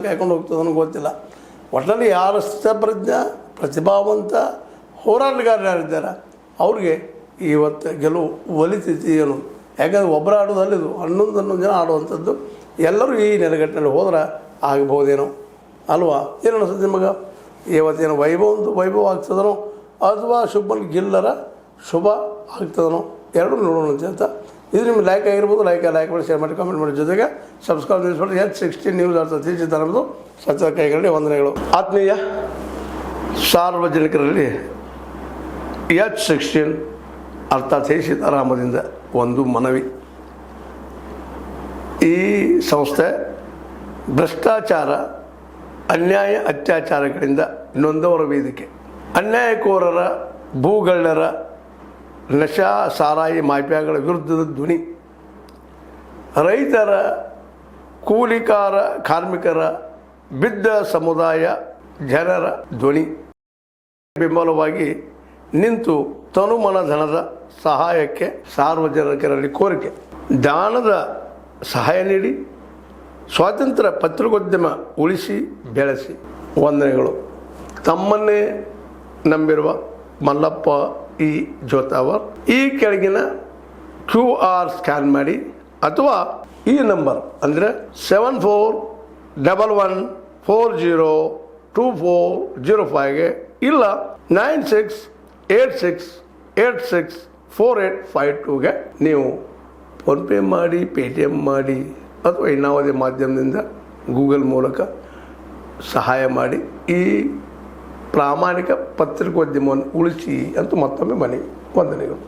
ಕಾಯ್ಕೊಂಡು ಹೋಗ್ತದನ್ನೋ ಗೊತ್ತಿಲ್ಲ. ಒಟ್ಟಿನಲ್ಲಿ ಯಾರು ಸ್ಥಿತಪ್ರಜ್ಞ ಪ್ರತಿಭಾವಂತ ಹೋರಾಟಗಾರರು ಯಾರಿದ್ದಾರೆ ಅವ್ರಿಗೆ ಇವತ್ತು ಗೆಲುವು ಒಲಿತೈತಿ ಏನು. ಯಾಕಂದರೆ ಒಬ್ಬರು ಆಡೋದಲ್ಲಿದು 11 ಜನ ಆಡುವಂಥದ್ದು. ಎಲ್ಲರೂ ಈ ನೆಲೆಗಟ್ಟಿನಲ್ಲಿ ಹೋದ್ರೆ ಆಗ್ಬೋದೇನೋ ಅಲ್ವಾ? ಏನು ಅನಿಸುತ್ತೆ ನಿಮಗೆ? ಇವತ್ತೇನು ವೈಭವ ಆಗ್ತದನೋ ಅಥವಾ ಶುಭ್ಮನ್ ಗಿಲ್ಲರ ಶುಭ ಆಗ್ತದನೋ ಎರಡೂ ನೋಡೋಣ ಅಂತ. ಇದು ನಿಮ್ಗೆ ಲೈಕ್ ಆಗಿರ್ಬೋದು. ಲೈಕ್ ಮಾಡಿ, ಶೇರ್ ಮಾಡಿ, ಕಾಮೆಂಟ್ ಮಾಡಿ, ಜೊತೆಗೆ ಸಬ್ಸ್ಕ್ರೈಬ್ ನಿಲ್ಲಿಸ್ಬಿಟ್ಟು H16 ನ್ಯೂಸ್ ಅರ್ಥ ತಿಳಿಸಿದ್ದಾರೆ ನಮ್ಮದು ಸತ್ಯ ಕೈಗಳಲ್ಲಿ ವಂದನೆಗಳು. ಆತ್ಮೀಯ ಸಾರ್ವಜನಿಕರಲ್ಲಿ H16 ಅರ್ಥಾತ್ ಸೀತಾರಾಮದಿಂದ ಒಂದು ಮನವಿ. ಈ ಸಂಸ್ಥೆ ಭ್ರಷ್ಟಾಚಾರ, ಅನ್ಯಾಯ, ಅತ್ಯಾಚಾರಗಳಿಂದ ನೊಂದವರ ವೇದಿಕೆ. ಅನ್ಯಾಯಕೋರರ, ಭೂಗಳ್ಳರ, ನಶಾ ಸಾರಾಯಿ ಮಾಫಿಯಾಗಳ ವಿರುದ್ಧದ ಧ್ವನಿ. ರೈತರ, ಕೂಲಿಕಾರ, ಕಾರ್ಮಿಕರ, ಬಿದ್ದ ಸಮುದಾಯ ಜನರ ಧ್ವನಿ. ಬೆಂಬಲವಾಗಿ ನಿಂತು ತನುಮನ ಧನದ ಸಹಾಯಕ್ಕೆ ಸಾರ್ವಜನಿಕರಲ್ಲಿ ಕೋರಿಕೆ. ದಾನದ ಸಹಾಯ ನೀಡಿ ಸ್ವಾತಂತ್ರ್ಯ ಪತ್ರಿಕೋದ್ಯಮ ಉಳಿಸಿ ಬೆಳೆಸಿ. ವಂದನೆಗಳು. ತಮ್ಮನ್ನೇ ನಂಬಿರುವ ಮಲ್ಲಪ್ಪ ಇ ಜೋತಾವರ್. ಈ ಕೆಳಗಿನ QR ಸ್ಕ್ಯಾನ್ ಮಾಡಿ ಅಥವಾ ಈ ನಂಬರ್ ಅಂದರೆ 7411402405ಗೆ ಇಲ್ಲ 9686864852ಗೆ ನೀವು ಫೋನ್ಪೇ ಮಾಡಿ, ಪೇಟಿಎಮ್ ಮಾಡಿ ಅಥವಾ ಇನ್ನಾವುದೇ ಮಾಧ್ಯಮದಿಂದ ಗೂಗಲ್ ಮೂಲಕ ಸಹಾಯ ಮಾಡಿ ಈ ಪ್ರಾಮಾಣಿಕ ಪತ್ರಿಕೋದ್ಯಮವನ್ನು ಉಳಿಸಿ ಅಂತ ಮತ್ತೊಮ್ಮೆ ಮನವಿ. ವಂದನೆಗಳು.